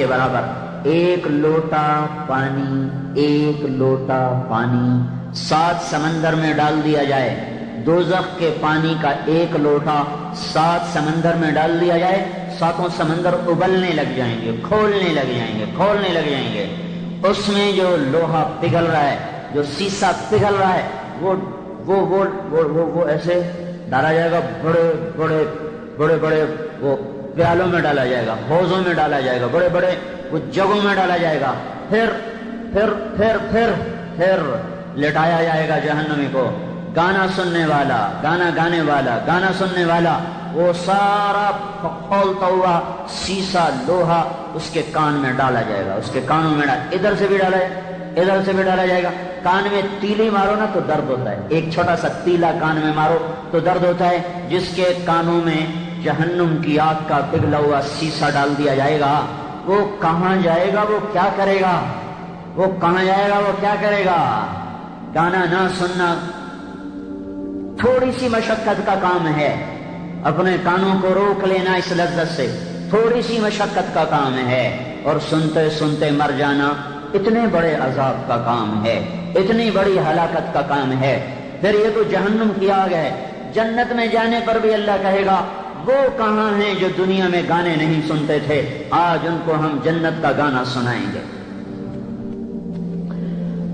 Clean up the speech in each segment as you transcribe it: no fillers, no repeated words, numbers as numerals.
کے برابر. ایک لوٹا پانی 7 سمندر میں ڈال دیا جائے. دوزخ کے پانی کا ایک لوٹا 7 سمندر میں ڈال دیا جائے، 7 سمندر ابلنے لگ جائیں گے، کھولنے لگ جائیں گے. اس میں جو لوہا پگھل رہا ہے، جو سیسا پگھل رہا ہے، وہ ایسے ڈالا جائے گا. بڑے وہ پیالوں میں ڈالا جائے گا، حوضوں میں ڈالا جائے گا، بڑے وہ جگہوں میں ڈالا جائے گا. پھر لٹایا جائے گا جہنمی کو. گانا سننے والا، گانا گانے والا، گانا سننے والا، وہ سارا کھولتا ہوا سیسا لوہا اس کے کان میں ڈالا جائے گا. اس کے کانوں میں ادھر سے بھی ڈالا جائے گا. کان میں تیلی مارو نا تو درد ہوتا ہے. ایک چھوٹا سا تیلا کان میں مارو تو درد ہوتا ہے. جس کے کانوں میں جہنم کی آگ کا پگھلا ہوا سیسا ڈال دیا جائے گا، وہ کہاں جائے گا، وہ کیا کرے گا؟ گانا نہ سننا تھوڑی سی مشقت کا کام ہے. اپنے کانوں کو روک لینا اس لذت سے تھوڑی سی مشقت کا کام ہے، اور سنتے سنتے مر جانا اتنے بڑے عذاب کا کام ہے، اتنی بڑی ہلاکت کا کام ہے. پھر یہ تو جہنم کی آگ ہے. جنت میں جانے پر بھی اللہ کہے گا وہ کہاں ہیں جو دنیا میں گانے نہیں سنتے تھے، آج ان کو ہم جنت کا گانا سنائیں گے.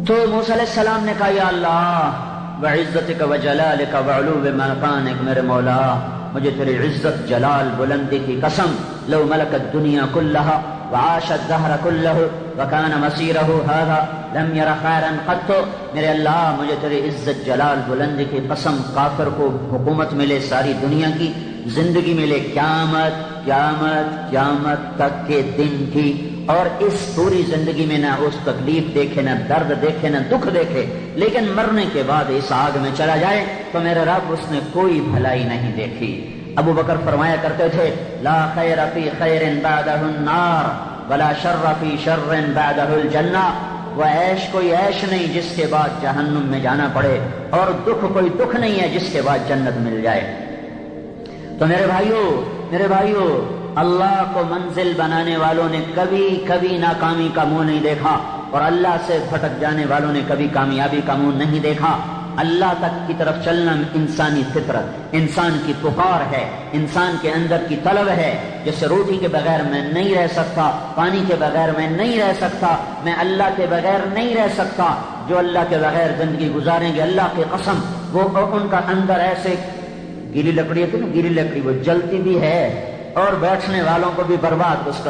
تو موسیٰ علیہ السلام نے کہا یا اللہ وعزتک وجلالک وعلو مکانک، میرے مولا مجھے تیری عزت جلال بلندی کی قسم، لو ملک الدنیا کلہا وعاش الدہر کلہ وکان مسیرہ ھذا لم یر خیرا قط، میرے اللہ مجھے تیری عزت جلال بلندی کی قسم، کافر کو حکومت ملے ساری دنیا کی، زندگی ملے قیامت تک کے دن کی، اور اس پوری زندگی میں نہ اس تکلیف دیکھے، نہ درد دیکھے، نہ دکھ دیکھے، لیکن مرنے کے بعد اس آگ میں چلا جائے تو میرے رب اس نے کوئی بھلائی نہیں دیکھی. ابو بکر فرمایا کرتے تھے لا خیر فی خیر بعدہ النار ولا شر فی شر بعدہ الجنہ، وہ عیش کوئی عیش نہیں جس کے بعد جہنم میں جانا پڑے، اور دکھ کوئی دکھ نہیں ہے جس کے بعد جنت مل جائے. تو میرے بھائیو اللہ کو منزل بنانے والوں نے کبھی ناکامی کا منہ نہیں دیکھا، اور اللہ سے بھٹک جانے والوں نے کبھی کامیابی کا منہ نہیں دیکھا. اللہ تک کی طرف چلنا انسانی فطرت، انسان کی پکار ہے، انسان کے اندر کی طلب ہے. جیسے روٹی کے بغیر میں نہیں رہ سکتا، پانی کے بغیر میں نہیں رہ سکتا، میں اللہ کے بغیر نہیں رہ سکتا. جو اللہ کے بغیر زندگی گزاریں گے اللہ کی قسم وہ ان کا اندر ایسے گیلی لکڑی ہوتی ہے نا، گیلی لکڑی وہ جلتی بھی ہے اور بیٹھنے والوں کو بھی برباد، اس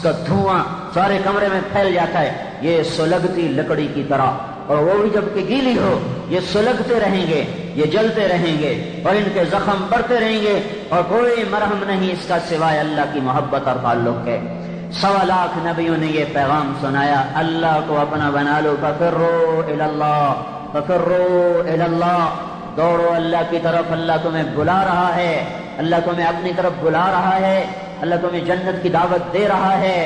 کا دھواں سارے کمرے میں پھیل جاتا ہے. یہ سلگتی لکڑی کی طرح، اور وہ بھی جب کہ گیلی ہو یہ سلگتے رہیں گے، یہ جلتے رہیں گے، اور ان کے زخم بڑھتے رہیں گے، اور کوئی مرہم نہیں اس کا سوائے اللہ کی محبت اور تعلق ہے. 1.25 لاکھ نبیوں نے یہ پیغام سنایا اللہ کو اپنا بنا لو. ففروا الی اللہ، دوڑو اللہ کی طرف. اللہ تمہیں بلا رہا ہے، اللہ تمہیں اپنی طرف بلا رہا ہے، اللہ تمہیں جنت کی دعوت دے رہا ہے.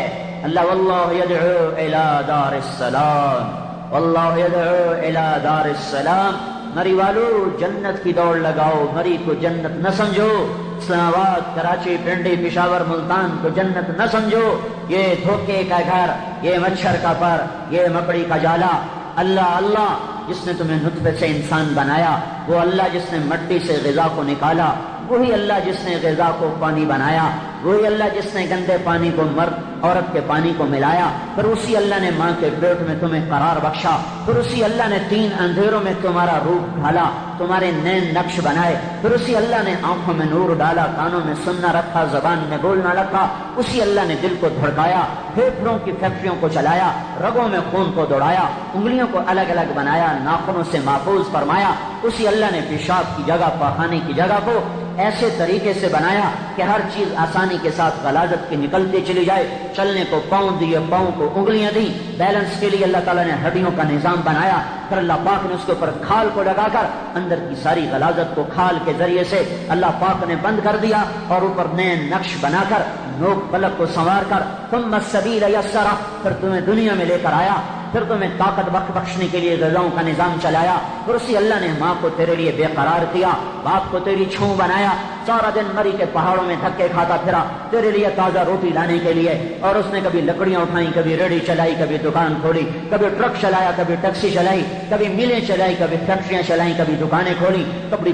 اللہ واللہ یدعو الی دار السلام، واللہ یدعو الی دار السلام. مری والو جنت کی دوڑ لگاؤ، مری کو جنت نہ سمجھو. اسلام آباد، کراچی، پنڈی، پشاور، ملتان کو جنت نہ سمجھو. یہ دھوکے کا گھر، یہ مچھر کا پر، یہ مکڑی کا جالا. اللہ جس نے تمہیں نطفے سے انسان بنایا، وہ اللہ جس نے مٹی سے غذا کو نکالا، وہی اللہ جس نے غذا کو پانی بنایا، وہی اللہ جس نے گندے پانی کو مرد عورت کے پانی کو ملایا. پھر اسی اللہ نے ماں کے پیٹ میں تمہیں قرار بخشا. پھر اسی اللہ نے 3 اندھیروں میں تمہارا روپ ڈھالا، تمہارے نین نقش بنائے. پھر اسی اللہ نے آنکھوں میں نور ڈالا، کانوں میں سننا رکھا، زبان میں بولنا رکھا. اسی اللہ نے دل کو دھڑکایا، پھیپھڑوں کی فیکٹریوں کو چلایا، رگوں میں خون کو دوڑایا، انگلیوں کو الگ الگ بنایا، ناخنوں سے محفوظ فرمایا. اسی اللہ نے پیشاب کی جگہ، پخانے کی جگہ کو ایسے طریقے سے بنایا کہ ہر چیز آسانی کے ساتھ غلاظت کی نکلتی چلی جائے. چلنے کو پاؤں دیے، پاؤں کو انگلیاں دی. بیلنس کے لیے اللہ تعالیٰ نے ہڈیوں کا نظام بنایا. پھر اللہ پاک نے اس کے اوپر کھال کو لگا کر اندر کی ساری غلاظت کو کھال کے ذریعے سے اللہ پاک نے بند کر دیا، اور اوپر نئے نقش بنا کر نوک پلک کو سنوار کر ثم السبیل یسرا، پھر تمہیں دنیا میں لے کر آیا. پھر تمہیں طاقت بخشنے کے لیے غذاؤں کا نظام چلایا. پھر اسی اللہ نے ماں کو تیرے لیے بے قرار کیا. رات کو تیری چھاؤں بنایا، سارا دن مری کے پہاڑوں میں دھکے کھاتا پھرا تیرے لیے تازہ روٹی لانے کے لیے، اور اس نے کبھی لکڑیاں اٹھائیں، کبھی ریڑھی چلائی، کبھی دکان کھولی، کبھی ٹرک چلایا، کبھی ٹیکسی چلائی، کبھی میلیں چلائی، کبھی فیکٹریاں چلائیں، کبھی دکانیں کھولی، کبھی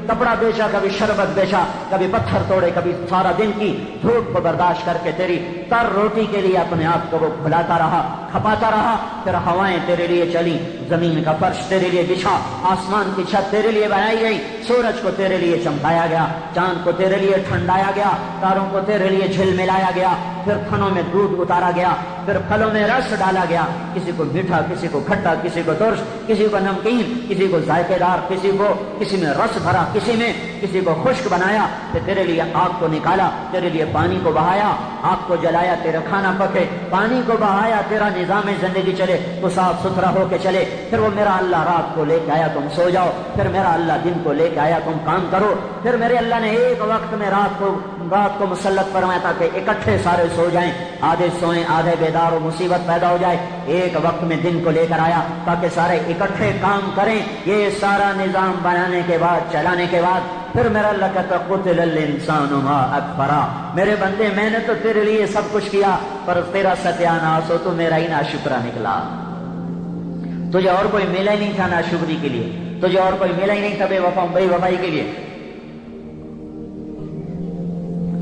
کپڑا بیچا، کبھی شربت بیچا، کبھی پتھر توڑے، کبھی سارا دن کی دھوپ کو برداشت کر کے تیری تر روٹی کے لیے اپنے آپ کو وہ بھلاتا رہا، کھپاتا رہا۔ پھر ہوائیں تیرے لیے چلی، زمین کا فرش تیرے لیے بچھا، آسمان کی چھت تیرے لیے بنائی گئی، سورج کو تیرے لیے چمکایا گیا، چاند کو تیرے لیے ٹھنڈایا گیا، تاروں کو تیرے لیے جھل ملایا گیا، پھر تھنوں میں دودھ اتارا گیا، پھر پھلوں میں رس ڈالا گیا، کسی کو میٹھا، کسی کو کھٹا، کسی کو ترش، کسی کو نمکین، کسی کو ذائقے دار، کسی میں رس بھرا، کسی کو خشک بنایا، پھر تیرے لیے آگ کو نکالا، تیرے لیے پانی کو بہایا، آگ کو جلایا تیرا کھانا پکے، پانی کو بہایا تیرا نظام زندگی چلے، تو صاف ستھرا ہو کے چلے۔ پھر وہ میرا اللہ رات کو لے کے آیا تم سو جاؤ، پھر میرا اللہ دن کو لے کے آیا تم کام کرو، پھر میرے اللہ نے ایک وقت میں رات کو مسلط فرمایا تھا کہ اکٹھے سارے سو جائیں، آدھے سوئیں آدھے بیدار ہو، مصیبت پیدا ہو جائے، ایک وقت میں دن کو لے کر آیا تاکہ سارے اکٹھے کام کریں۔ یہ سارا نظام بنانے کے بعد، چلانے کے بعد، پھر میرا اللہ کہتا قتل الانسان ما اکفرا، میرے بندے میں نے تو تیرے لیے سب کچھ کیا پر تیرا ستیاناس ہو، تو میرا ہی ناشکرا نکلا۔ تجھے اور کوئی ملا ہی نہیں تھا ناشکری کے لیے، تجھے اور کوئی ملا ہی نہیں تھا بے وفائی کے لیے۔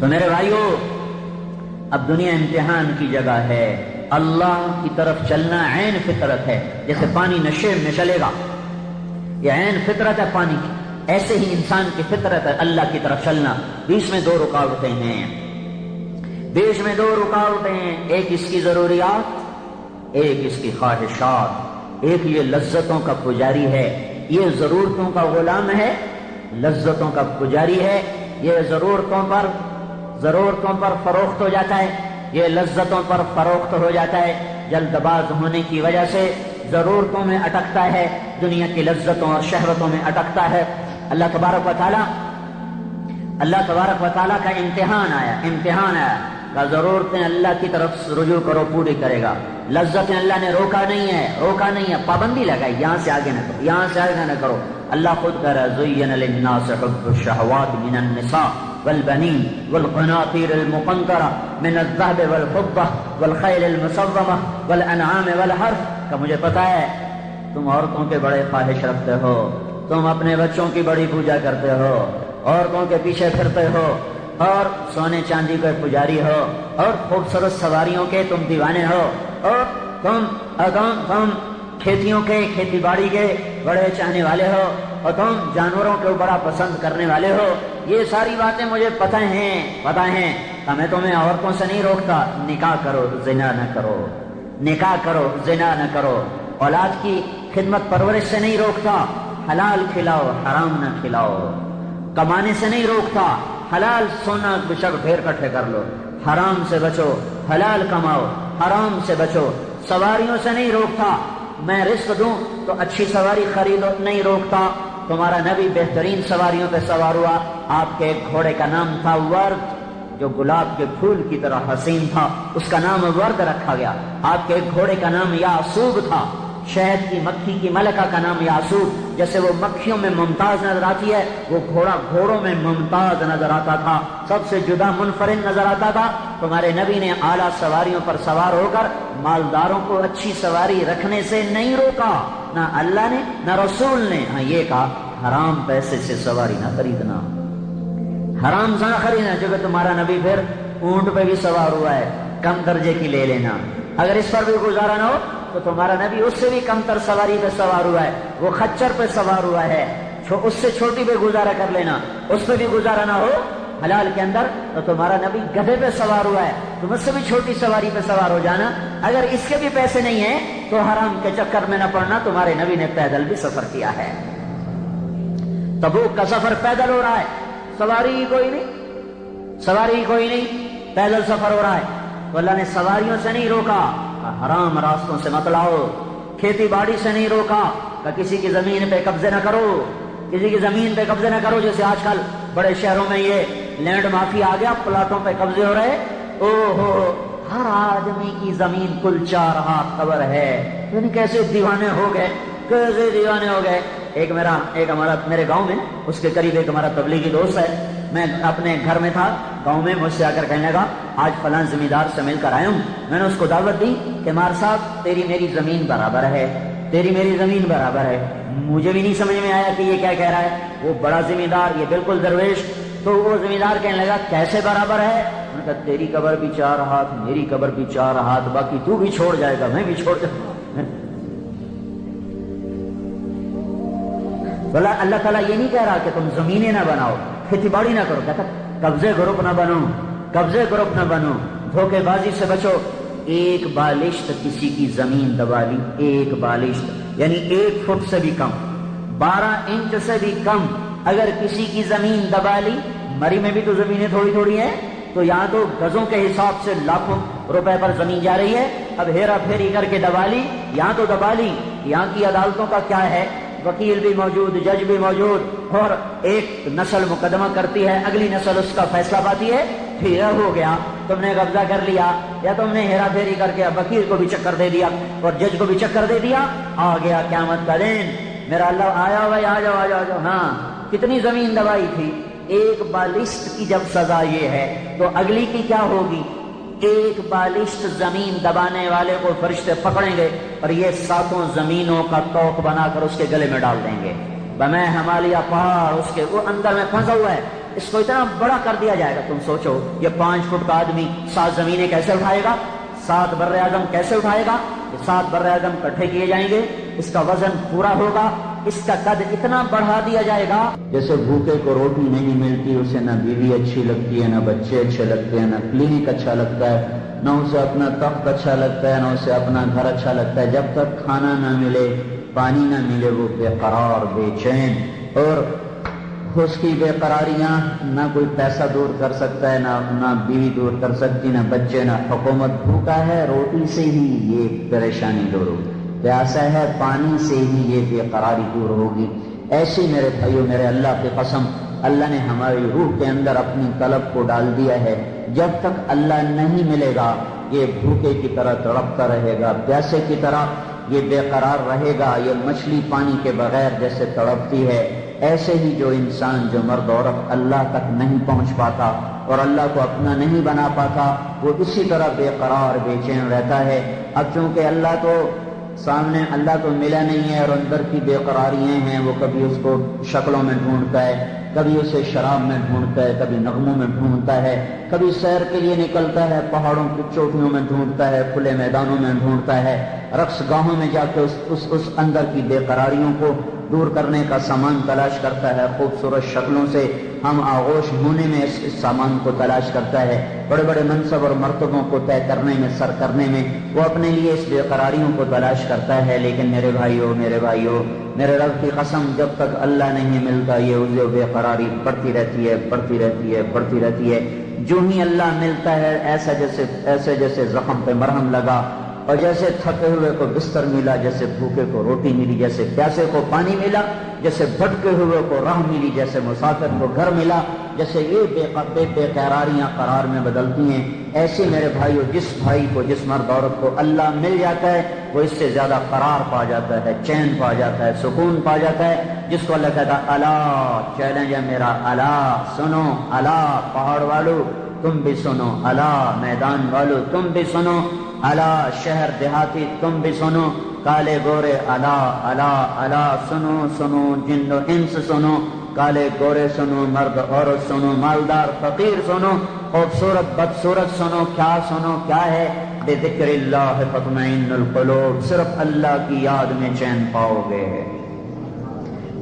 تو میرے بھائیو، اب دنیا امتحان کی جگہ ہے، اللہ کی طرف چلنا عین فطرت ہے، جیسے پانی نشیب میں چلے گا، یہ عین فطرت ہے پانی کی، ایسے ہی انسان کی فطرت ہے اللہ کی طرف چلنا۔ بیچ میں دو رکاوٹیں ہیں، ایک اس کی ضروریات، ایک اس کی خواہشات، ایک یہ لذتوں کا پجاری ہے، یہ ضرورتوں کا غلام ہے، لذتوں کا پجاری ہے، یہ ضرورتوں پر فروخت ہو جاتا ہے، یہ لذتوں پر فروخت ہو جاتا ہے، جلد باز ہونے کی وجہ سے ضرورتوں میں اٹکتا ہے، دنیا کی لذتوں اور شہوتوں میں اٹکتا ہے۔ اللہ تبارک و تعالیٰ کا امتحان آیا کہ ضرورتیں اللہ کی طرف رجوع کرو، پوری کرے گا، لذتیں اللہ نے روکا نہیں ہے، پابندی لگائی، یہاں سے آگے نہ کرو۔ اللہ خود کہہ رہا ہے زین للناس حب الشہوات من النساء والبنین والقناطیر المقنطرہ من الذهب والفضة والخیل المسومة والانعام والحرث، کہ مجھے پتا ہے تم عورتوں کے بڑے خواہش رکھتے ہو، تم اپنے بچوں کی بڑی پوجا کرتے ہو، عورتوں کے پیچھے پھرتے ہو، اور سونے چاندی کے پجاری ہو، اور خوبصورت سواریوں کے تم دیوانے ہو، اور تم کھیتیوں کے، کھیتی باڑی کے بڑے چاہنے والے ہو، اور تم جانوروں کو بڑا پسند کرنے والے ہو۔ یہ ساری باتیں مجھے پتہ ہیں کہ میں تمہیں عورتوں سے نہیں روکتا، نکاح کرو زنا نہ کرو، اولاد کی خدمت پرورش سے نہیں روکتا، حلال کھلاؤ حرام نہ کھلاؤ، کمانے سے نہیں روکتا، حلال سونا بشک ڈھیر کٹھے کر لو، حرام سے بچو، حلال کماؤ، حرام سے بچو، سواریوں سے نہیں روکتا، میں رزق دوں تو اچھی سواری خریدو، نہیں روکتا۔ تمہارا نبی بہترین سواریوں پہ سوار ہوا، آپ کے ایک گھوڑے کا نام تھا ورد، جو گلاب کے پھول کی طرح حسین تھا، اس کا نام ورد رکھا گیا۔ آپ کے ایک گھوڑے کا نام یعصوب تھا، شہد کی مکھی کی ملکہ کا نام یعصوب، جیسے وہ مکھیوں میں ممتاز نظر آتی ہے، وہ گھوڑا گھوڑوں میں ممتاز نظر آتا تھا، سب سے جدا منفرد نظر آتا تھا۔ تمہارے نبی نے اعلیٰ سواریوں پر سوار ہو کر مالداروں کو اچھی سواری رکھنے سے نہیں روکا، نہ اللہ نے نہ رسول نے، ہاں یہ کہا حرام پیسے سے سواری نہ خریدنا، حرام سے نہ خریدنا، جو کہ تمہارا نبی پھر اونٹ پہ بھی سوار ہوا ہے، کم درجے کی لے لینا، اگر اس پر بھی گزارا نہ ہو تو تمہارا نبی اس سے بھی کم تر سواری پہ سوار ہوا ہے، وہ خچر پہ سوار ہوا ہے، اس سے چھوٹی پہ گزارا کر لینا، اس پہ بھی گزارا نہ ہو حلال کے اندر تو تمہارا نبی گدھے پہ سوار ہوا ہے، تم اس سے بھی چھوٹی سواری پہ سوار ہو جانا، اگر اس کے بھی پیسے نہیں ہیں تو حرام کے چکر میں نہ پڑنا، تمہارے نبی نے پیدل بھی سفر کیا ہے، تبوک کا سفر پیدل ہو رہا ہے، سواری کوئی نہیں، پیدل سفر ہو رہا ہے، تو اللہ نے سواریوں سے نہیں روکا، حرام راستوں سے مت لاؤ، کھیتی باڑی سے نہیں روکا کہ کسی کی زمین پہ قبضے نہ کرو، جیسے آج کل بڑے شہروں میں یہ لینڈ مافیا آ گیا، پلاٹوں پہ قبضے ہو رہے، ہر آدمی کی زمین کل 4 ہاتھ قبر ہے، یعنی کیسے دیوانے ہو گئے، ایک ہمارا میرے گاؤں میں اس کے قریب ایک ہمارا تبلیغی دوست ہے، میں اپنے گھر میں تھا گاؤں میں، مجھ سے آ کر کہنے لگا آج فلاں زمیندار سے مل کر آیا ہوں. میں نے اس کو دعوت دی کہ مار صاحب تیری میری زمین برابر ہے، تیری میری زمین برابر ہے. مجھے بھی نہیں سمجھ میں آیا کہ یہ کیا کہہ رہا ہے، وہ بڑا زمیندار، یہ بالکل درویش. تو وہ زمیندار کہنے لگا کیسے برابر ہے؟ میں نے کہا تیری قبر بھی 4 ہاتھ، میری قبر بھی 4 ہاتھ، باقی تو بھی چھوڑ جائے گا، میں بھی چھوڑ جاؤں گا. اللہ تعالیٰ یہ نہیں کہہ رہا کہ تم زمینیں نہ بناؤ، کھیتی باڑی نہ کرو، کہتا قبضے گروپ نہ بنو، قبضے گروپ نہ بنو، دھوکے بازی سے بچو. ایک بالشت کسی کی زمین دبا لی، ایک بالشت یعنی 1 فٹ سے بھی کم، 12 انچ سے بھی کم اگر کسی کی زمین دبا لی، مری میں بھی تو زمینیں تھوڑی تھوڑی ہیں، تو یہاں تو گزوں کے حساب سے لاکھوں روپے پر زمین جا رہی ہے. اب ہیرا پھیری کر کے دبا لی، یہاں تو دبا لی. یہاں کی عدالتوں کا کیا ہے، وکیل بھی موجود، جج بھی موجود، اور ایک نسل مقدمہ کرتی ہے، اگلی نسل اس کا فیصلہ پاتی ہے. پھر ہو گیا تم نے قبضہ کر لیا، یا تم نے ہیرا پھیری کر کے وکیل کو بھی چکر دے دیا اور جج کو بھی چکر دے دیا، آ گیا قیامت کا دن. میرا اللہ آیا بھائی آ جاؤ آ جاؤ آ جاؤ. ہاں کتنی زمین دبائی تھی، 1 بالشت کی جب سزا یہ ہے تو اگلی کی کیا ہوگی؟ 1 بالشت زمین دبانے والے کو فرشتے پکڑیں گے اور یہ 7 زمینوں کا توق بنا کر اس کے گلے میں ڈال دیں گے. بمیں ہمالیہ پہاڑ اس کے وہ اندر میں پھنسا ہوا ہے، اس کو اتنا بڑا کر دیا جائے گا. تم سوچو یہ 5 فٹ کا آدمی 7 زمینیں کیسے اٹھائے گا، 7 بر اعظم کیسے اٹھائے گا؟ یہ 7 بر اعظم اکٹھے کیے جائیں گے، اس کا وزن پورا ہوگا، اس کا قد اتنا بڑھا دیا جائے گا. جیسے بھوکے کو روٹی نہیں ملتی، اسے نہ بیوی اچھی لگتی ہے، نہ بچے اچھے لگتے ہیں، نہ کلینک اچھا لگتا ہے، نہ اسے اپنا تخت اچھا لگتا ہے، نہ اسے اپنا گھر اچھا لگتا ہے. جب تک کھانا نہ ملے، پانی نہ ملے، وہ بے قرار بے چین. اور اس کی بے قراریاں نہ کوئی پیسہ دور کر سکتا ہے، نہ بیوی دور کر سکتی، نہ بچے، نہ حکومت. بھوکا ہے روٹی سے ہی یہ پریشانی دور ہوگی، پیاسا ہے پانی سے ہی یہ بے قراری دور ہوگی. ایسی میرے بھائیوں میرے اللہ کی قسم، اللہ نے ہماری روح کے اندر اپنی طلب کو ڈال دیا ہے. جب تک اللہ نہیں ملے گا یہ بھوکے کی طرح تڑپتا رہے گا، پیاسے کی طرح یہ بے قرار رہے گا. یہ مچھلی پانی کے بغیر جیسے تڑپتی ہے، ایسے ہی جو انسان، جو مرد عورت اللہ تک نہیں پہنچ پاتا اور اللہ کو اپنا نہیں بنا پاتا، وہ اسی طرح بے قرار بے چین رہتا ہے. اب چونکہ اللہ تو سامنے، اللہ تو ملا نہیں ہے اور اندر کی بے قراریاں ہیں، وہ کبھی اس کو شکلوں میں ڈھونڈتا ہے، کبھی اسے شراب میں ڈھونڈتا ہے، کبھی نغموں میں ڈھونڈتا ہے، کبھی سیر کے لیے نکلتا ہے، پہاڑوں کی چوٹیوں میں ڈھونڈتا ہے، کھلے میدانوں میں ڈھونڈتا ہے، رقص گاہوں میں جا کے اس اندر کی بے قراریوں کو دور کرنے کا سامان تلاش کرتا ہے. خوبصورت شکلوں سے ہم آغوش ہونے میں اس سامان کو تلاش کرتا ہے، بڑے بڑے منصب اور مرتبوں کو طے کرنے میں، سر کرنے میں وہ اپنے لیے اس بے قراریوں کو تلاش کرتا ہے. لیکن میرے بھائیوں میرے رب کی قسم، جب تک اللہ نہیں ملتا یہ بے قراری بڑھتی رہتی ہے، بڑھتی رہتی ہے، بڑھتی رہتی ہے. جو ہی اللہ ملتا ہے ایسے جیسے زخم پہ مرہم لگا، اور جیسے تھکے ہوئے کو بستر ملا، جیسے بھوکے کو روٹی ملی، جیسے پیاسے کو پانی ملا، جیسے بھٹکے ہوئے کو راہ ملی، جیسے مسافر کو گھر ملا، جیسے یہ بے قراریاں قرار میں بدلتی ہیں، ایسے میرے بھائیو جس بھائی کو، جس مرد عورت کو اللہ مل جاتا ہے وہ اس سے زیادہ قرار پا جاتا ہے، چین پا جاتا ہے، سکون پا جاتا ہے. جس کو اللہ کہتا ہے الا، چیلنج ہے میرا، الا سنو، الا پہاڑ والو تم بھی سنو، الا میدان والو تم بھی سنو، الا شہر دیہاتی تم بھی سنو، کالے گورے الا الا الا سنو سنو، جن و انس سنو، کالے گورے سنو، مرد عورت سنو، مالدار فقیر سنو، خوبصورت بدصورت سنو. کیا سنو؟ کیا ہے؟ بذکر اللہ تطمئن القلوب، صرف اللہ کی یاد میں چین پاؤ گے.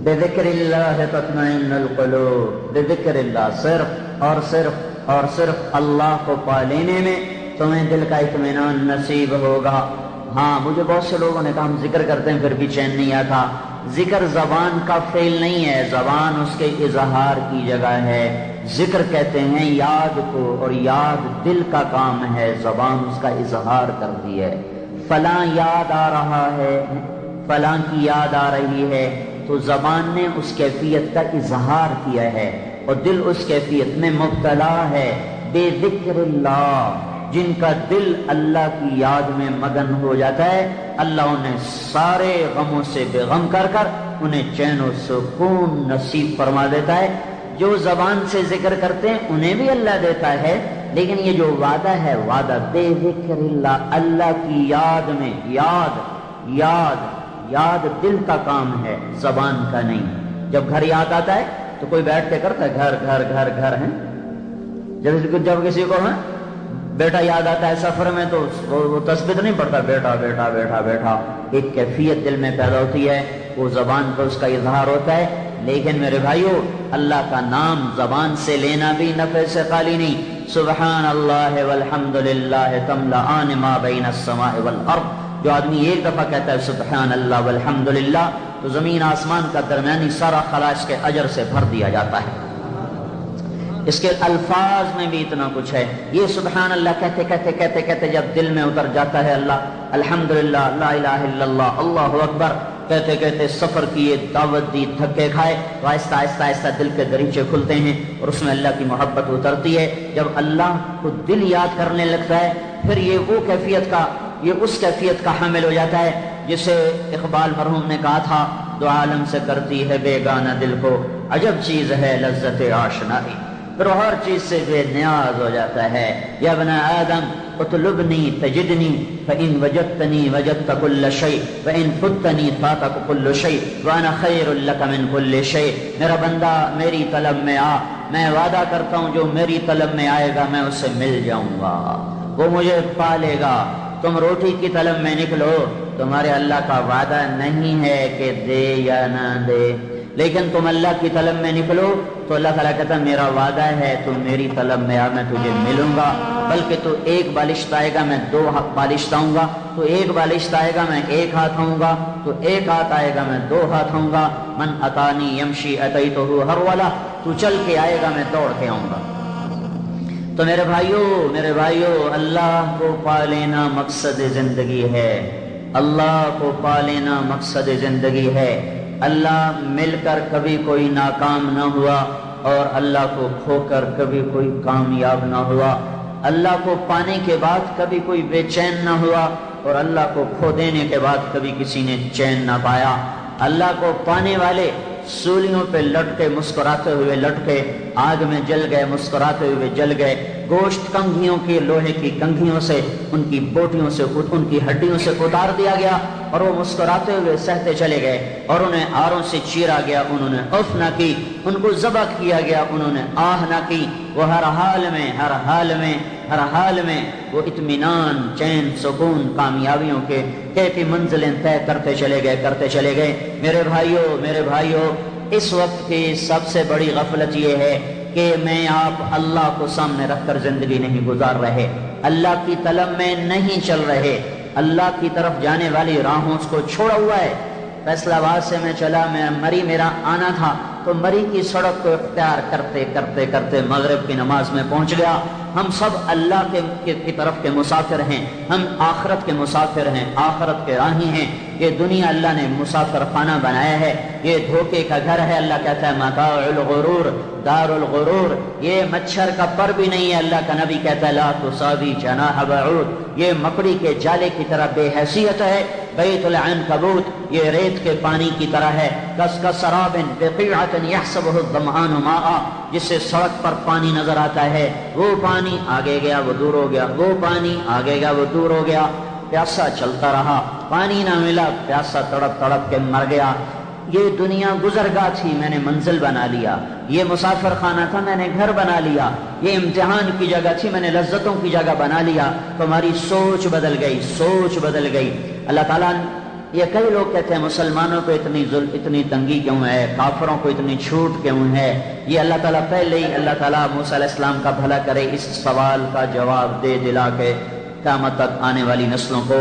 بذکر اللہ تطمئن القلوب، بذکر اللہ، صرف اور صرف اور صرف اللہ کو پا لینے میں تمہیں دل کا اطمینان نصیب ہوگا. ہاں مجھے بہت سے لوگوں نے کہا ہم ذکر کرتے ہیں پھر بھی چین نہیں آتا. ذکر زبان کا فعل نہیں ہے، زبان اس کے اظہار کی جگہ ہے. ذکر کہتے ہیں یاد کو، اور یاد دل کا کام ہے، زبان اس کا اظہار کرتی ہے. فلاں یاد آ رہا ہے، فلاں کی یاد آ رہی ہے، تو زبان نے اس کیفیت کا اظہار کیا ہے اور دل اس کیفیت میں مبتلا ہے. بے ذکر اللہ، جن کا دل اللہ کی یاد میں مگن ہو جاتا ہے، اللہ انہیں سارے غموں سے بے غم کر کر انہیں چین و سکون نصیب فرما دیتا ہے۔ جو زبان سے ذکر کرتے ہیں انہیں بھی اللہ دیتا ہے، لیکن یہ جو وعدہ ہے وعدہ بے ذکر اللہ، اللہ کی یاد میں، یاد دل کا کام ہے، زبان کا نہیں۔ جب گھر یاد آتا ہے تو کوئی بیٹھ کے کرتا ہے گھر گھر گھر گھر ہے، جب کسی کو ہے بیٹا یاد آتا ہے سفر میں تو وہ تسبیح نہیں پڑھتا، بیٹا بیٹا بیٹا بیٹا، ایک کیفیت دل میں پیدا ہوتی ہے، وہ زبان پر اس کا اظہار ہوتا ہے۔ لیکن میرے بھائیو، اللہ کا نام زبان سے لینا بھی نفع سے خالی نہیں۔ سبحان اللہ والحمد للہ تملأان ما بین السماء والارض، جو آدمی ایک دفعہ کہتا ہے سبحان اللہ والحمد للہ تو زمین آسمان کا درمیانی سارا خلا اس کے اجر سے بھر دیا جاتا ہے۔ اس کے الفاظ میں بھی اتنا کچھ ہے۔ یہ سبحان اللہ کہتے کہتے کہتے کہتے جب دل میں اتر جاتا ہے اللہ الحمدللہ لا الہ الا اللہ اللہ اکبر کہتے کہتے سفر کیے، دعوت دی، دھکے کھائے، تو آہستہ آہستہ آہستہ دل کے دریچے کھلتے ہیں اور اس میں اللہ کی محبت اترتی ہے۔ جب اللہ کو دل یاد کرنے لگتا ہے پھر یہ اس کیفیت کا حامل ہو جاتا ہے جسے اقبال مرحوم نے کہا تھا، دو عالم سے کرتی ہے بیگانہ دل کو، عجب چیز ہے لذت آشنائی، پھر ہر چیز سے بے نیاز ہو جاتا ہے۔ یا ابن آدم اطلبنی تجدنی فإن وجدتنی وجدت كل شيء وإن فتنی فاتك كل شيء وأنا خير لك من كل شيء، میرا بندہ میری طلب میں آ، میں وعدہ کرتا ہوں جو میری طلب میں آئے گا میں اسے مل جاؤں گا، وہ مجھے پالے گا۔ تم روٹی کی طلب میں نکلو، تمہارے اللہ کا وعدہ نہیں ہے کہ دے یا نہ دے، لیکن تم اللہ کی طلب میں نکلو تو اللہ تعالیٰ کہتا ہے میرا وعدہ ہے تو میری طلب میں آ، میں تجھے ملوں گا، بلکہ تو ایک بالشت آئے گا میں دو بالشت آؤں گا، تو ایک بالشت آئے گا میں ایک ہاتھ آؤں گا، تو ایک ہاتھ آئے گا میں دو ہاتھ آؤں گا۔ من اتانی یمشی اتیتہ ہرولا، تو چل کے آئے گا میں دوڑ کے آؤں گا۔ تو میرے بھائیو اللہ کو پا لینا مقصد زندگی ہے، اللہ کو پا لینا مقصد زندگی ہے۔ اللہ مل کر کبھی کوئی ناکام نہ ہوا اور اللہ کو کھو کر کبھی کوئی کامیاب نہ ہوا، اللہ کو پانے کے بعد کبھی کوئی بے چین نہ ہوا اور اللہ کو کھو دینے کے بعد کبھی کسی نے چین نہ پایا۔ اللہ کو پانے والے سولیوں پہ لٹکے مسکراتے ہوئے لٹکے، آگ میں جل گئے مسکراتے ہوئے جل گئے، گوشت کنگھیوں کی لوہے کی کنگھیوں سے ان کی بوٹیوں سے ان کی ہڈیوں سے اتار دیا گیا اور وہ مسکراتے ہوئے سہتے چلے گئے، اور انہیں آروں سے چیرا گیا، انہوں نے اف نہ کی، ان کو ذبح کیا گیا، انہوں نے آہ نہ کی، وہ ہر حال میں وہ اطمینان، چین، سکون، کامیابیوں کے کیفی منزلیں طے کرتے چلے گئے۔ میرے بھائیو اس وقت کی سب سے بڑی غفلت یہ ہے کہ میں آپ اللہ کو سامنے رکھ کر زندگی نہیں گزار رہے، اللہ کی طلب میں نہیں چل رہے، اللہ کی طرف جانے والی راہوں کو چھوڑا ہوا ہے۔ فیصلہ آباد سے میں چلا، مری میرا آنا تھا تو مری کی سڑک کو اختیار کرتے کرتے کرتے مغرب کی نماز میں پہنچ گیا۔ ہم سب اللہ کی طرف کے مسافر ہیں، ہم آخرت کے مسافر ہیں، آخرت کے راہی ہیں۔ یہ دنیا اللہ نے مسافر خانہ بنایا ہے، یہ دھوکے کا گھر ہے۔ اللہ کہتا ہے متاع الغرور دار الغرور، یہ مچھر کا پر بھی نہیں ہے۔ اللہ کا نبی کہتا ہے لا تساوی جناح بعوض، یہ مکڑی کے جالے کی طرح بے حیثیت ہے۔ بیت العنکبوت، یہ ریت کے پانی کی طرح ہے۔ کسراب بقیعۃ یحسبہ الظمآن ماء، جس سے سڑک پر پانی نظر آتا ہے، وہ پانی آگے گیا وہ دور ہو گیا، وہ پانی آگے گیا وہ دور ہو گیا۔ پیاسا چلتا رہا، پانی نہ ملا، پیاسا تڑپ تڑپ کے مر گیا۔ یہ دنیا گزرگاہ تھی، میں نے منزل بنا لیا۔ یہ مسافر خانہ تھا، میں نے گھر بنا لیا۔ یہ امتحان کی جگہ تھی، میں نے لذتوں کی جگہ بنا لیا۔ تمہاری سوچ بدل گئی۔ اللہ تعالیٰ، یہ کئی لوگ کہتے ہیں مسلمانوں کو اتنی تنگی کیوں ہے، کافروں کو اتنی چھوٹ کیوں ہے۔ یہ اللہ تعالیٰ پہلے ہی اللہ تعالیٰ موسیٰ علیہ السلام کا بھلا کرے، اس سوال کا جواب دے دلا کے قیامت تک آنے والی نسلوں کو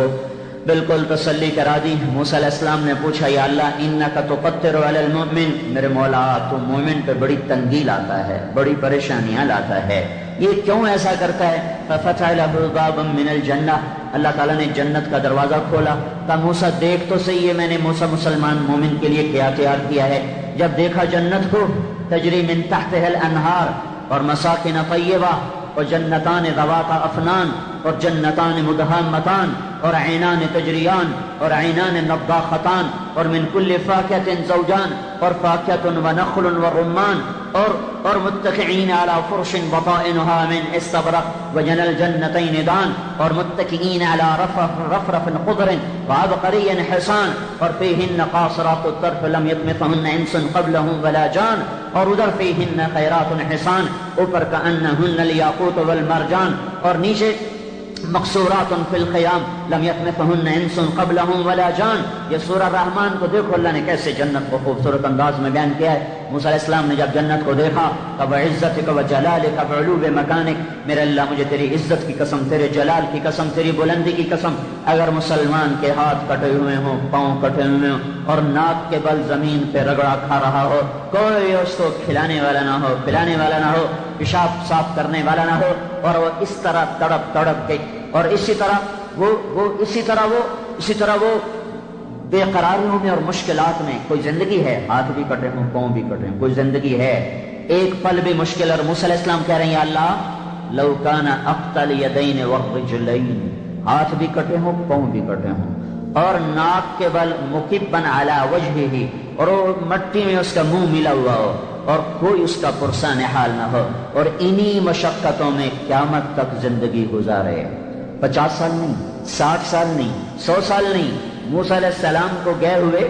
بالکل تسلی کرا دی۔ موسیٰ علیہ السلام نے پوچھا یا اللہ انک تقتر علی المؤمن، میرے مولا تو مومن پہ بڑی تنگی لاتا ہے، بڑی پریشانیاں لاتا ہے، یہ کیوں ایسا کرتا ہے؟ ففتح له بابا من الجنہ، اللہ تعالیٰ نے جنت کا دروازہ کھولا۔ کہا موسیٰ دیکھ تو صحیح ہے میں نے مسلمان مومن کے لیے کیا تیار کیا ہے۔ جب دیکھا جنت کو، تجری من تحتها الانہار اور مساکن طیبہ اور جنتان ذوات افنان اور جنتان مدہامتان، اور عینان تجریان اور عینان نضاختان اور من کل فاکہۃ زوجان اور فاکہۃ ونخل ورمان اور متکئین علی فرش بطائنها من استبرق وجنى الجنتین دان اور متکئین علی رفرف خضر وعبقری حصان اور فیہن قاصرات الطرف لم یطمثهن انس قبلهم ولا جان اور ادھر فیہن خیرات حصان اوپر کأنہن الیاقوت والمرجان اور نیچے مقصورات فی الخیام لم یطمثهن انس قبلهم ولا جان. یہ سورہ رحمان کو دیکھو اللہ نے کیسے جنت کو خوبصورت انداز میں بیان کیا ہے. موسیٰ علیہ السلام نے جب جنت کو دیکھا کب عزتک و جلالک و علو مکانک، میرے اللہ مجھے تیری عزت کی قسم، تیرے جلال کی قسم، تیری بلندی کی قسم، اگر مسلمان کے ہاتھ کٹے ہوئے ہوں، پاؤں کٹے ہوئے ہوں اور ناک کے بل زمین پہ رگڑا کھا رہا ہو، کوئی اس کو کھلانے والا نہ ہو، پلانے والا نہ ہو، پیشاب صاف کرنے والا نہ ہو، اور وہ اس طرح تڑپ تڑپ کے اور اسی طرح وہ بے قراریوں میں اور مشکلات میں، کوئی زندگی ہے ہاتھ بھی کٹے ہوں پاؤں بھی کٹے ہوں، کوئی زندگی ہے ایک پل بھی مشکل. اور موسیٰ علیہ السلام کہہ رہے ہیں یا اللہ لو کان اقتل یدین والرجلین، ہاتھ بھی کٹے ہوں پاؤں بھی کٹے ہوں اور ناک کے بل مکبن علی وجہہ، اور وہ مٹی میں اس کا منہ ملا ہوا ہو اور کوئی اس کا پرسان حال نہ ہو، اور انہی مشقتوں میں قیامت تک زندگی گزارے. 50 سال نہیں، 60 سال نہیں، 100 سال نہیں. موسیٰ علیہ السلام کو گئے ہوئے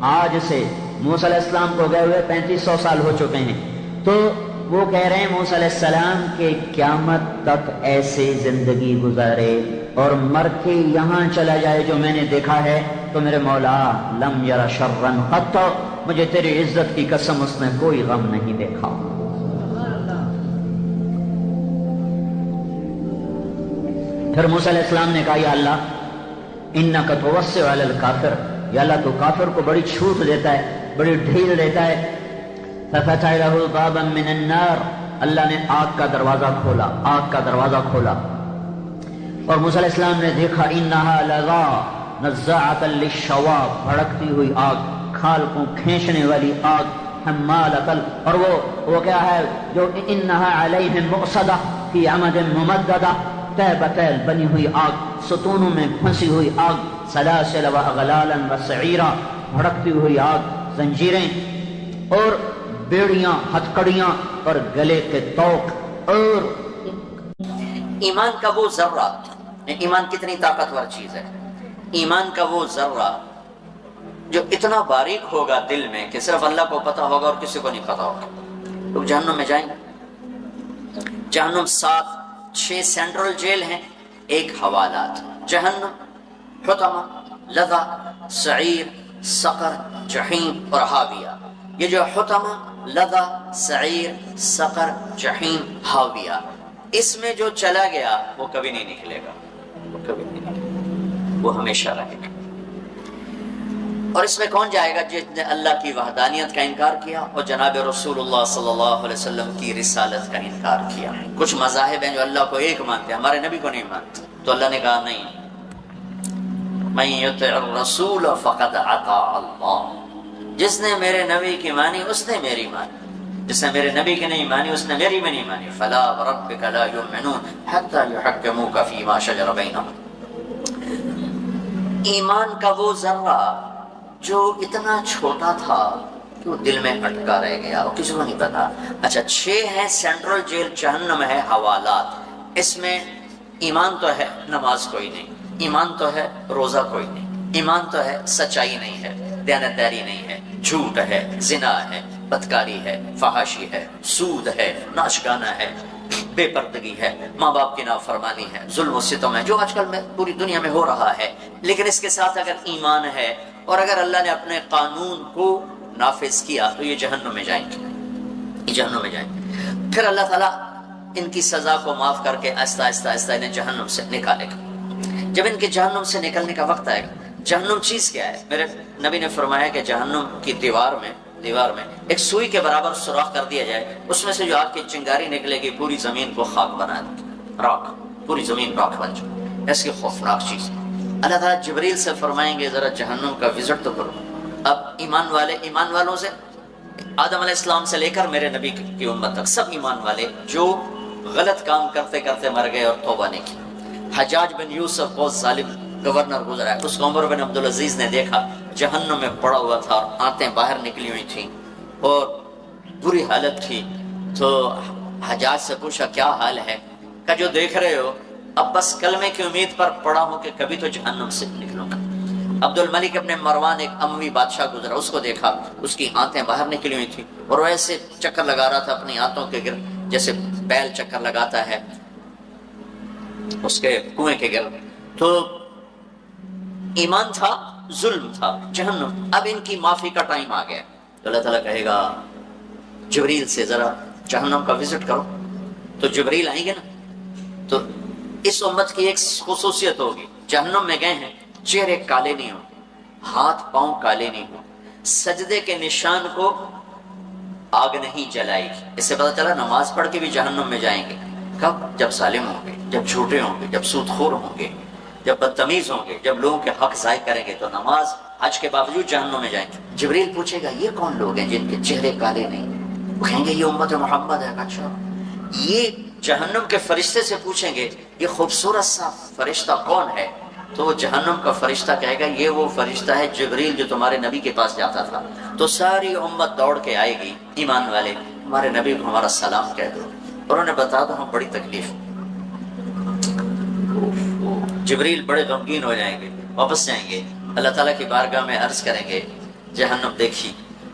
آج سے موسیٰ علیہ السلام کو گئے ہوئے 3500 سال ہو چکے ہیں. تو وہ کہہ رہے ہیں موسیٰ علیہ السلام کے قیامت تک ایسے زندگی گزارے اور مر کے یہاں چلا جائے جو میں نے دیکھا ہے تو میرے مولا لم یر شرن قط، مجھے تیری عزت کی قسم اس نے کوئی غم نہیں دیکھا. پھر موسیٰ علیہ السلام نے کہا یا اللہ انک توسع علی الکافر، یا اللہ تو کافر کو بڑی چھوٹ دیتا ہے، بڑی ڈھیل دیتا ہے. ففتح له بابا من النار، اللہ نے آگ کا دروازہ کھولا، آگ کا دروازہ کھولا. اور موسیٰ علیہ السلام نے دیکھا انہا لظا نزاعۃ للشوا، بھڑکتی ہوئی آگ، کھال کو کھینچنے والی آگ، حمالۃ، اور وہ کیا ہے جو انہا علیہم مؤصدہ فی عمد ممددہ، تہ بتیل بنی ہوئی آگ، ستونوں میں پھنسی ہوئی آگ، سلاسل و اغلالا و سعیرا، بھڑکتی ہوئی آگ، زنجیریں اور بیڑیاں، ہتھکڑیاں اور گلے کے توق. اور ایمان کا وہ ذرہ، ایمان کتنی طاقتور چیز ہے، ایمان کا وہ ذرہ جو اتنا باریک ہوگا دل میں کہ صرف اللہ کو پتا ہوگا اور کسی کو نہیں پتا ہوگا. لوگ جہنم میں جائیں گے. جہنم 6 سینٹرل جیل ہیں، ایک حوالات. جہنم، حطمہ، لظا، سعیر، سقر، جحیم اور حاویہ. یہ جو حطمہ، لظا، سعیر، سقر، جحیم، حاویہ، اس میں جو چلا گیا وہ کبھی نہیں نکلے گا، وہ کبھی نہیں نکلے گا، وہ ہمیشہ رہے گا. اور اس میں کون جائے گا؟ جس نے اللہ کی وحدانیت کا انکار کیا اور جناب رسول اللہ صلی اللہ علیہ وسلم کی رسالت کا انکار کیا. کچھ مذاہب ہیں جو اللہ کو ایک مانتے ہیں، ہمارے نبی کو نہیں مانتے. تو اللہ نے کہا نہیں، من یطع الرسول فقد اطاع اللہ، جس نے میرے نبی کی مانی اس نے میری مانی، جس نے میرے نبی کی نہیں مانی اس نے میری بھی نہیں مانی. فلا وربک لا یؤمنون حتی یحکموک فیما شجر بینہم. ایمان کا وہ ذرہ جو اتنا چھوٹا تھا کہ وہ دل میں اٹکا رہ گیا اور کسی کو نہیں پتا. اچھا 6 ہے سینٹرل جیل، جہنم ہے حوالات. اس میں ایمان تو ہے، نماز کوئی نہیں، ایمان تو ہے، روزہ کوئی نہیں، ایمان تو ہے، سچائی نہیں ہے، دیانتداری نہیں ہے، جھوٹ ہے، زنا ہے، بدکاری ہے، فحاشی ہے، سود ہے، ناشگانہ ہے، بے پردگی ہے، ماں باپ کی نافرمانی ہے، ظلم و ستم ہے، جو آج کل میں پوری دنیا میں ہو رہا ہے. لیکن اس کے ساتھ اگر ایمان ہے اور اگر اللہ نے اپنے قانون کو نافذ کیا تو یہ جہنم میں جائیں گے، یہ جہنم میں جائیں گے. پھر اللہ تعالیٰ ان کی سزا کو معاف کر کے آہستہ آہستہ آہستہ انہیں جہنم سے نکالے گا. جب ان کے جہنم سے نکلنے کا وقت آئے گا، جہنم چیز کیا ہے؟ میرے نبی نے فرمایا کہ جہنم کی دیوار میں ایک سوئی کے برابر سوراخ کر دیا جائے، اس میں سے جو آگ کی چنگاری نکلے گی پوری زمین کو خاک بنا دے گی، راکھ، پوری زمین راکھ بن جائے. ایسی خوفناک چیز. اللہ تعالیٰ جبریل سے فرمائیں گے ذرا جہنم کا وزٹ تو کرو. اب ایمان والوں سے، آدم علیہ السلام سے لے کر میرے نبی کی امت تک سب ایمان والے جو غلط کام کرتے کرتے مر گئے اور توبہ نہیں کی. حجاج بن یوسف بہت ظالم گورنر گزرا ہے، اس کو عمر بن عبدالعزیز نے دیکھا جہنم میں پڑا ہوا تھا اور آنتیں باہر نکلی ہوئی تھیں اور بری حالت تھی. تو حجاج سے پوچھا کیا حال ہے؟ کہ جو دیکھ رہے ہو اب بس کلمے کی امید پر پڑا ہوں کہ کبھی تو جہنم سے نکلوں گا. عبد الملک ابن مروان ایک اموی بادشاہ گزرا، اس کو دیکھا اس کی آنتیں باہر نکلی ہوئی تھی اور وہ ایسے چکر لگا رہا تھا اپنی آنتوں کے گرد جیسے بیل چکر لگاتا ہے اس کے کنویں کے گرد. تو ایمان تھا، ظلم تھا، جہنم. اب ان کی معافی کا ٹائم آ گیا تو اللہ تعالیٰ کہے گا جبریل سے ذرا جہنم کا وزٹ کرو. تو جبریل آئیں گے نا، تو اس امت کی ایک خصوصیت ہوگی، جہنم میں گئے ہیں چہرے کالے نہیں ہوں، ہاتھ پاؤں کالے نہیں ہوں، سجدے کے نشان کو آگ نہیں جلائے گی. اس سے پتہ چلا نماز پڑھ کے بھی جہنم میں جائیں گے. کب؟ جب ظالم ہوں گے، جب جھوٹے ہوں گے، جب سود خور ہوں گے، جب بدتمیز ہوں گے، جب لوگوں کے حق ضائع کریں گے تو نماز حج کے باوجود جہنم میں جائیں گے. جبریل پوچھے گا یہ کون لوگ ہیں جن کے چہرے کالے نہیں؟ وہ کہیں گے یہ امت محمد ہے. اچھا، یہ جہنم کے فرشتے سے پوچھیں گے یہ خوبصورت سا فرشتہ کون ہے؟ تو وہ جہنم کا فرشتہ کہے گا یہ وہ فرشتہ ہے جبریل جو تمہارے نبی کے پاس جاتا تھا. تو ساری امت دوڑ کے آئے گی، ایمان والے ہمارے نبی کو ہمارا سلام کہہ دو اور انہیں بتا دو ہم بڑی تکلیف. جبریل بڑے غمگین ہو جائیں گے، واپس جائیں گے اللہ تعالیٰ کی بارگاہ میں عرض کریں گے جہنم دیکھی،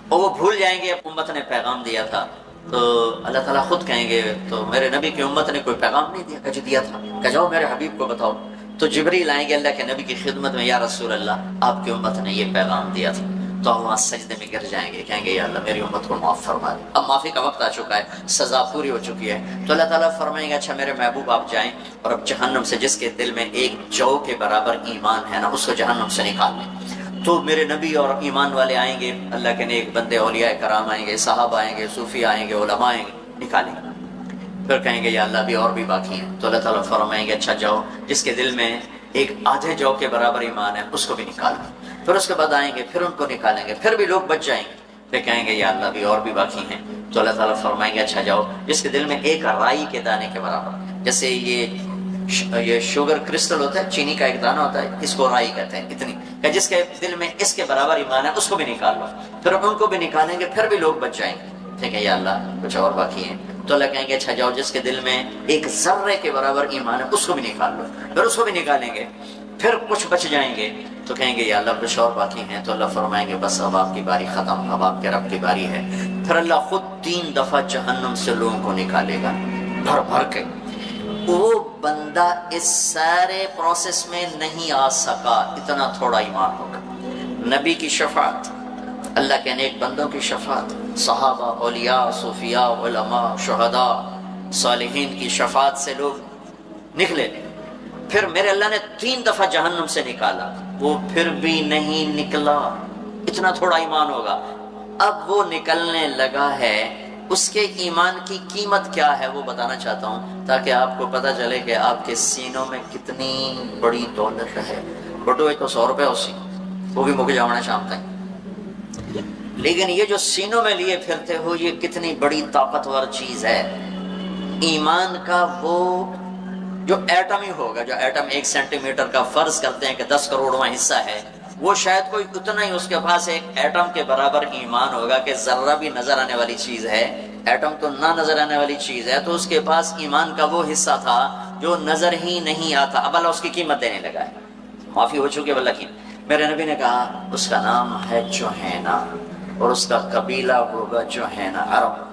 اور وہ بھول جائیں گے اب امت نے پیغام دیا تھا. تو اللہ تعالیٰ خود کہیں گے تو میرے نبی کی امت نے کوئی پیغام نہیں دیا؟ کہ دیا تھا، کہ جاؤ میرے حبیب کو بتاؤ. تو جبریل آئیں گے اللہ کے نبی کی خدمت میں، یا رسول اللہ آپ کی امت نے یہ پیغام دیا تھا. تو ہم وہاں سجدے میں گر جائیں گے، کہیں گے یا اللہ میری امت کو معاف فرما دے. اب معافی کا وقت آ چکا ہے، سزا پوری ہو چکی ہے. تو اللہ تعالیٰ فرمائیں گے اچھا میرے محبوب آپ جائیں اور اب جہنم سے جس کے دل میں ایک جو کے برابر ایمان ہے نا اس کو جہنم سے نکال لیں. تو میرے نبی اور ایمان والے آئیں گے، اللہ کے نیک بندے اولیاء کرام آئیں گے، صحابہ آئیں گے، صوفی آئیں گے، علماء آئیں گے، نکالیں گے. پھر کہیں گے یا اللہ ابھی اور بھی باقی ہیں. تو اللہ تعالیٰ فرمائیں گے اچھا جاؤ جس کے دل میں ایک آدھے جو کے برابر ایمان ہے اس کو بھی نکالو. پھر اس کے بعد آئیں گے پھر ان کو نکالیں گے، پھر بھی لوگ بچ جائیں گے. پھر کہیں گے یا اللہ ابھی اور بھی باقی ہیں. تو اللہ تعالیٰ فرمائیں گے اچھا جاؤ جس کے دل میں ایک رائی کے دانے کے برابر، جیسے یہ شوگر کرسٹل ہوتا ہے، چینی کا ایک دانہ ہوتا ہے، اس کو رائی کہتے ہیں، اتنی کہ جس کے دل میں اس کے برابر ایمان ہے اس کو بھی نکال لو. پھر ان کو بھی نکالیں گے پھر بھی لوگ بچ جائیں گے. ٹھیک ہے یا اللہ کچھ اور باقی ہیں. تو اللہ کہیں گے اچھا جاؤ جس کے دل میں ایک ذرے کے برابر ایمان ہے اس کو بھی نکال لو. پھر اس کو بھی نکالیں گے پھر کچھ بچ جائیں گے. تو کہیں گے یا اللہ کچھ اور باقی ہیں. تو اللہ فرمائیں گے بس اب آپ کی باری ختم، اب آپ کے رب کی باری ہے. پھر اللہ خود 3 دفعہ جہنم سے لوگوں کو نکالے گا بھر بھر کے. وہ بندہ اس سارے پروسیس میں نہیں آ سکا، اتنا تھوڑا ایمان ہوگا. نبی کی شفاعت، اللہ کے نیک بندوں کی شفاعت، صحابہ، اولیاء، صوفیاء، علماء، شہداء، صالحین کی شفاعت سے لوگ نکلے. پھر میرے اللہ نے 3 دفعہ جہنم سے نکالا، وہ پھر بھی نہیں نکلا، اتنا تھوڑا ایمان ہوگا. اب وہ نکلنے لگا ہے، اس کے ایمان کی قیمت کیا ہے وہ بتانا چاہتا ہوں تاکہ آپ کو پتہ چلے کہ آپ کے سینوں میں کتنی بڑی دولت ہے. بٹوئے تو 100 روپے اسی، وہ بھی مک جانا شام تک. لیکن یہ جو سینوں میں لیے پھرتے ہو یہ کتنی بڑی طاقتور چیز ہے. ایمان کا وہ جو ایٹم ہی ہوگا، جو ایٹم 1 سینٹی میٹر کا فرض کرتے ہیں کہ 10 کروڑواں حصہ ہے، وہ شاید کوئی اتنا ہی اس کے پاس ایک ایٹم کے برابر ایمان ہوگا کہ ذرہ بھی نظر آنے والی چیز ہے. ایٹم تو نہ نظر آنے والی چیز ہے، تو اس کے پاس ایمان کا وہ حصہ تھا جو نظر ہی نہیں آتا. اب اللہ اس کی قیمت دینے لگا ہے، معافی ہو چکی ہے اللہ کی. میرے نبی نے کہا اس کا نام ہے جوہینہ اور اس کا قبیلہ ہوگا جوہینہ عرب.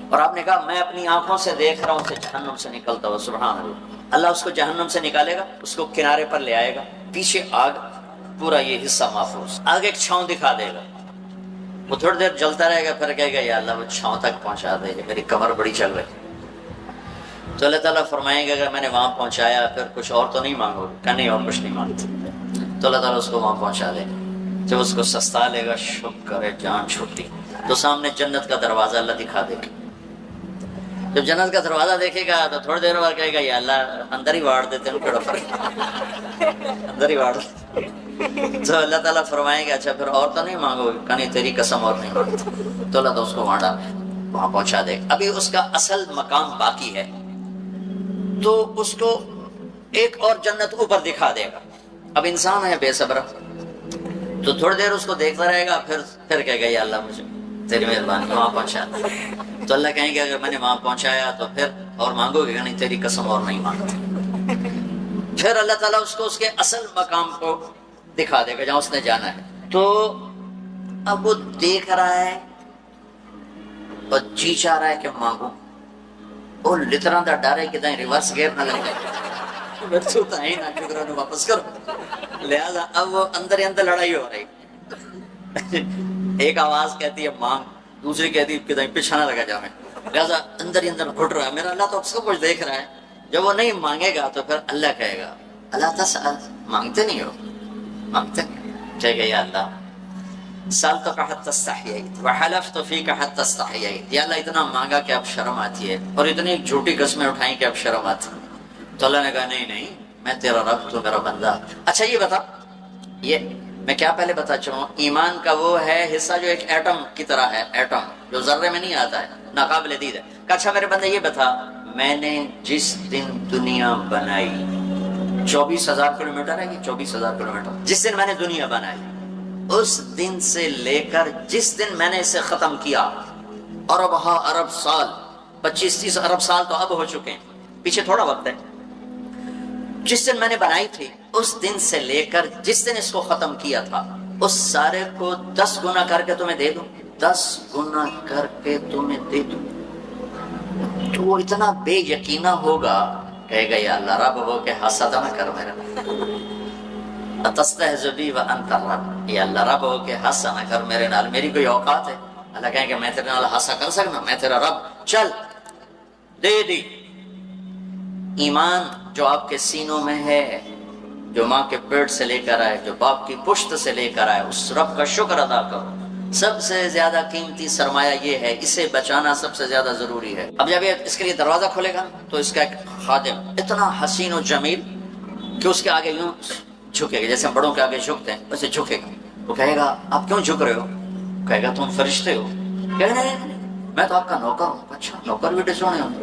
اور آپ نے کہا میں اپنی آنکھوں سے دیکھ رہا ہوں اسے جہنم سے نکلتا ہوا. سبحان اللہ. اللہ اس کو جہنم سے نکالے گا، اس کو کنارے پر لے آئے گا، پیچھے آگ، پورا یہ حصہ محفوظ. آگے ایک چھاؤں دکھا دے گا، وہ تھوڑی دیر جلتا رہے گا، پھر کہے گا یا اللہ وہ چھاؤں تک پہنچا دے گا، میری کمر بڑی چل رہی. تو اللہ تعالیٰ فرمائیں گے اگر میں نے وہاں پہنچایا پھر کچھ اور تو نہیں مانگو گے؟ کہ نہیں اور کچھ نہیں مانگتے. تو اللہ تعالیٰ اس کو وہاں پہنچا دے گا. جب اس کو سستا لے گا، شکر ہے جان چھوٹی، تو سامنے جنت کا دروازہ اللہ دکھا دے گا. جب جنت کا دروازہ دیکھے گا تو تھوڑی دیر بعد کہے گا یا اللہ اندر ہی واڑ دیتے ہیں، کیڑا فرق اندر ہی واڑ. تو اللہ تعالیٰ فرمائیں گے اچھا پھر اور تو نہیں مانگو گے؟ کہ نہیں تیری قسم اور نہیں مانگتے. تو اللہ تو اس کو وہاں پہنچا دے گا. ابھی اس کا اصل مقام باقی ہے، تو اس کو ایک اور جنت اوپر دکھا دے گا. اب انسان ہے بے صبر، تو تھوڑی دیر اس کو دیکھتا رہے گا، پھر کہے گا یا اللہ مجھے تیری مہربانی وہاں پہنچا، تو اللہ کہیں گے اگر میں نے وہاں پہنچایا تو پھر اور مانگو گے کہ نہیں، تیری قسم اور نہیں مانگتے۔ پھر اللہ تعالیٰ اس کو اس کے اصل مقام کو دکھا دے گا جہاں اس نے جانا ہے۔ تو اب وہ دیکھ رہا ہے اور جی چاہ رہا ہے کہ مانگو، وہ لطرا دا ڈر ہے کہ دائیں ریورس گیئر نہ لگ جائے، میں تو تائیں نہ شکرہ نے واپس کرو، لہذا اب وہ اندر ہی اندر لڑائی ہو رہی، ایک آواز کہتی ہے مانگ، دوسری کہتی ہے کہ دائیں پیچھے نہ لگا جا، میں لہذا اندر ہی اندر گھٹ رہا ہے۔ میرا اللہ تو سب کچھ دیکھ رہا ہے، جب وہ نہیں مانگے گا تو پھر اللہ کہے گا اللہ تسأل، مانگتے نہیں ہو، مانگتے نہیں، کہے گا یا اللہ سألتک حتی استحییت وحلفت فیک حتی استحییت، یا اللہ اتنا مانگا کہ اب شرم آتی ہے، اور اتنی جھوٹی قسمیں اٹھائیں کہ اب شرم آتی ہے۔ تو اللہ نے کہا نہیں نہیں، میں تیرا رب، تو میرا بندہ۔ اچھا یہ بتا، یہ میں کیا پہلے بتا چاہوں، ایمان کا وہ ہے حصہ جو ایک ایٹم کی طرح ہے، ایٹم جو ذرے میں نہیں آتا ہے، ناقابل دید ہے۔ کہ اچھا میرے بندے یہ بتا، میں نے جس دن دنیا بنائی، 24,000 کلومیٹر ہے یہ، 24,000 کلومیٹر، جس دن میں نے دنیا بنائی اس دن سے لے کر جس دن میں نے اسے ختم کیا، ارب سال، 25-30 ارب سال تو اب ہو چکے ہیں، پیچھے تھوڑا وقت ہے، جس دن میں نے بنائی تھی اس دن سے لے کر جس دن اس کو ختم کیا تھا، اس سارے کو 10 گنا کر کے تمہیں دے دوں، 10 گنا کر کے تمہیں دے دوں، تو وہ اتنا بے یقینہ ہوگا، کہے گا یا اللہ رب ہو کے حسد نہ کر میرے، اتستہزئ بی وانت الرب، یا اللہ رب ہو کے ہنسا نہ کر میرے نال، میری کوئی اوقات ہے؟ اللہ کہیں کہ میں تیرے نال ہنسا کر سکنا، میں تیرا رب، چل دے دی۔ ایمان جو آپ کے سینوں میں ہے، جو ماں کے پیٹ سے لے کر آئے، جو باپ کی پشت سے لے کر آئے، اس رب کا شکر ادا کرو۔ سب سے زیادہ قیمتی سرمایہ یہ ہے، اسے بچانا سب سے زیادہ ضروری ہے۔ اب جب یہ اس کے لیے دروازہ کھلے گا تو اس کا ایک خادم اتنا حسین و جمیل کہ اس کے آگے یوں جھکے گا، جیسے ہم بڑوں کے آگے جھکتے ہیں ویسے جھکے گا۔ وہ کہے گا آپ کیوں جھک رہے ہو؟ کہے گا تم فرشتے ہو؟ کہے نہیں میں تو آپ کا نوکر ہوں۔ اچھا نوکر بھی ڈسونے ہوں؟